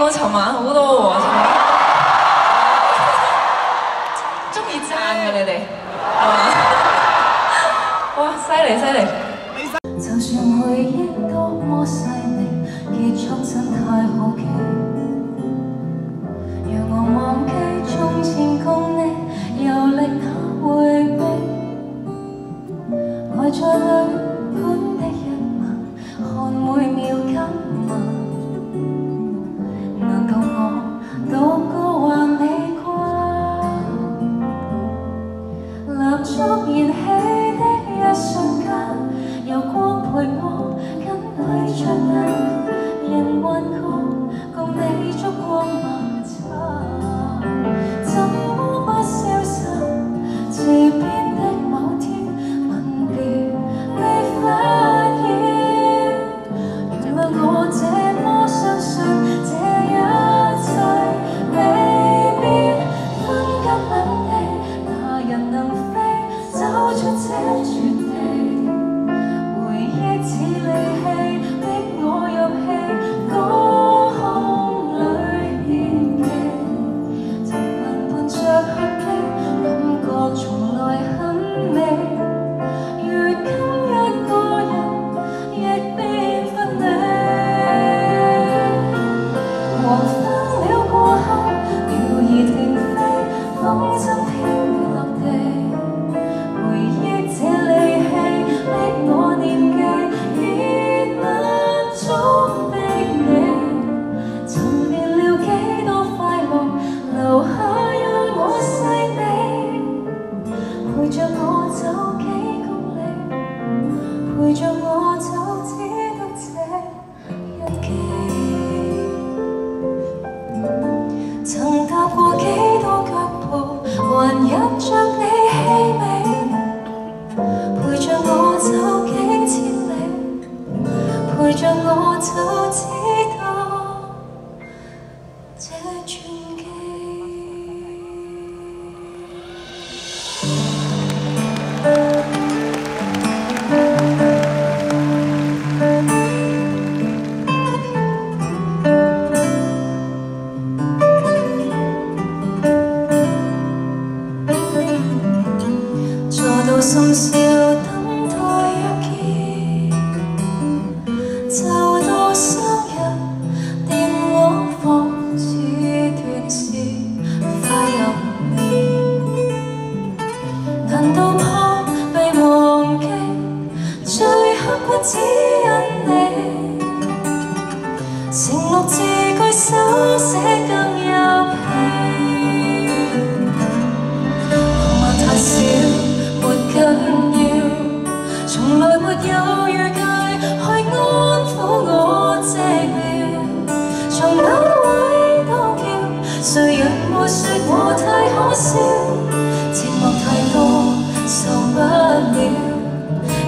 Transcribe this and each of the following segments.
我尋晚好多喎，中意讚嘅你哋，係嘛？哇，犀利犀利！就算回憶多麼細膩，結束真太好奇。讓我忘記從前共你遊歷那回避，愛在旅館的一晚，看每秒今晚，能夠我渡過還未慣，蠟燭燃起的一瞬間。有光陪我，跟你着眼，人幻覺，共你燭光晚餐，怎麼不消失？遲變的某天，吻別你發現，原來我這麼相信這一切未必分隔兩地，那人能飛走出這絕地。似利器，逼我入戲，高空裏演技，情魂伴着客機，感覺從來很美。如今一個人，亦變分離。黃昏了過後，鳥兒停飛，風箏飄落地，回憶這利器，逼我念記。中的你，尋遍了幾多快樂，留下讓我細味，陪着我走幾公里，陪着我走只得這一記。曾踏過幾多腳步，還印着你氣味，陪着我走幾千里，陪着我走，知道這傳奇。坐到深宵等待約見。就到生日，電話放似斷線，快入眠。難道怕被忘記？最刻骨只因你，承諾字句手寫更入戲。浪漫太少，沒緊要，從來沒有預計。去安撫我寂寥，從哪位都叫，誰人會說我太可笑？寂寞太多，受不了，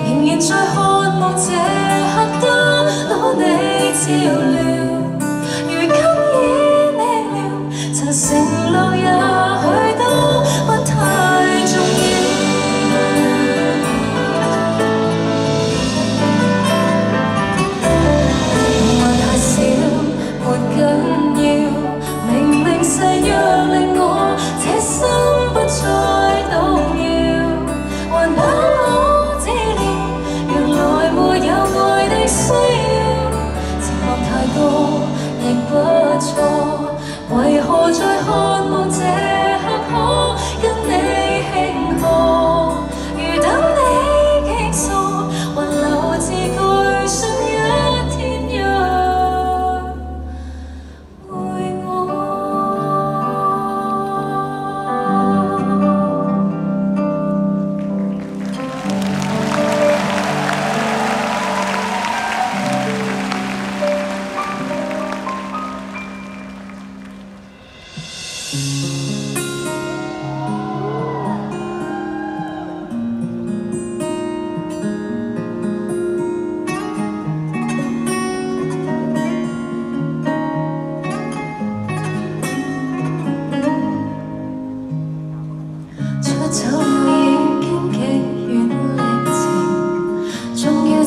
仍然在渴望這刻得到你照料。如今已未了，曾承諾也許都不太重要。緊要，明明誓約令我這心不再動搖，還把我治療，原來沒有愛的需要。寂寞太多亦不錯，為何在渴望這刻可跟你慶賀？如等你傾訴，還留字句信一天約。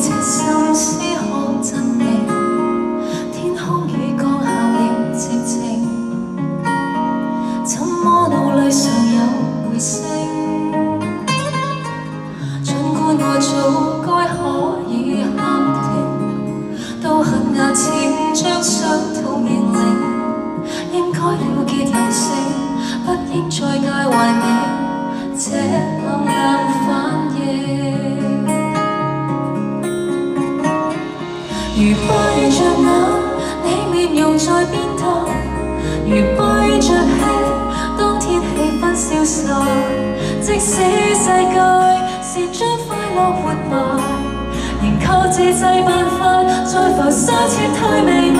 心思可真理，天空已降下了寂靜。怎麼腦裏常有回聲？儘管我早該可以敲停，都很眼前將傷痛認領，應該了結人性，不應再介懷你這冷冷反應。如閉着眼，你面容在變動；如閉着氣，當天氣氛消逝。即使世界是將快樂活埋，仍靠自製辦法，在浮沙撤退彌漫。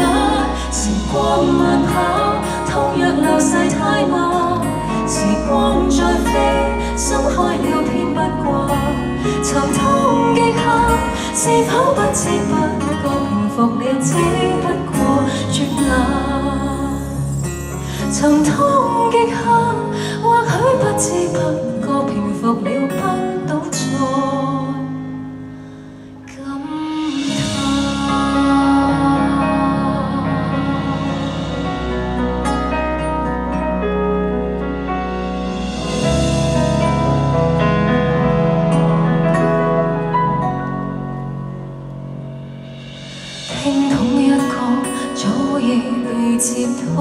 時光慢跑，痛若流逝太慢。時光在飛，心開了偏不過。沉痛極限，是否不知不覺平復了，只不過轉眼。沉痛極限，或許不知不覺平復了，不到再感聽筒一個早已被接拖，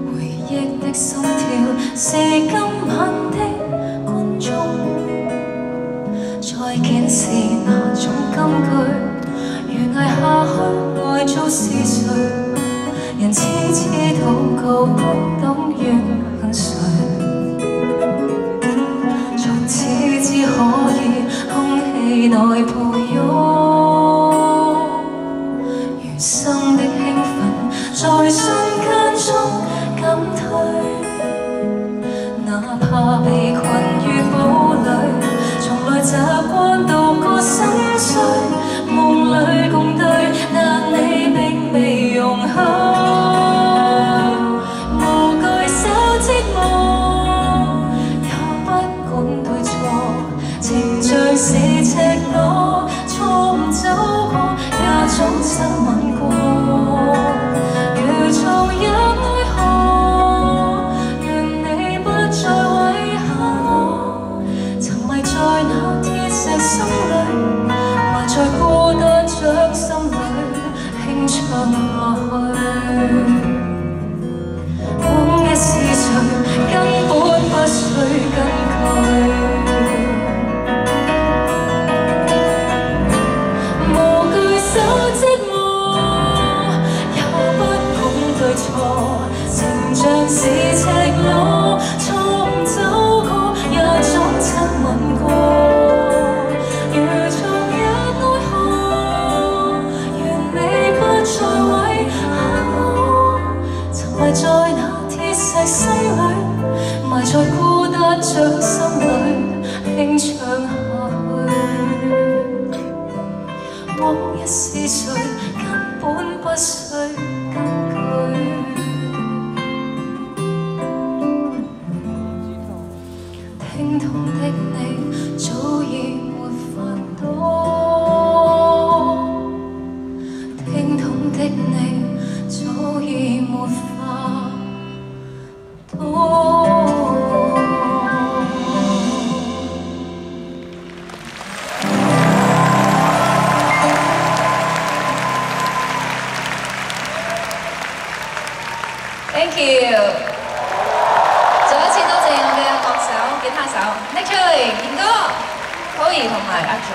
回憶的心跳是今晚的觀眾。再見是那種金句，如捱下去愛遭是誰？人痴痴禱告，不等於恨誰。從此只可以空氣內抱擁。生的興奮，在瞬間中減退，哪怕被困於堡壘，從來習慣度過心碎，夢裏共對，但你並未容許，無懼受折磨，也不管對錯，情像是赤裸，錯誤走過，也總親吻。如從日愛河，願你不再遺下我，沉迷在那鐵石心裏，埋在孤單掌心裏，輕唱下去。往日是誰，根本不需根據。情像是赤裸，錯誤走過，也總親吻過。如從日愛河，願你不再遺下我，沉迷在那鐵石心裏，埋在孤單掌心裏，輕唱下去。往日是誰，根本不需根據。聽筒的你早已沒法躲，聽筒的你早已沒法躲。Thank you。再一次多謝我嘅樂手、吉他手 Nick Choi、健哥、Chloe 同埋阿左。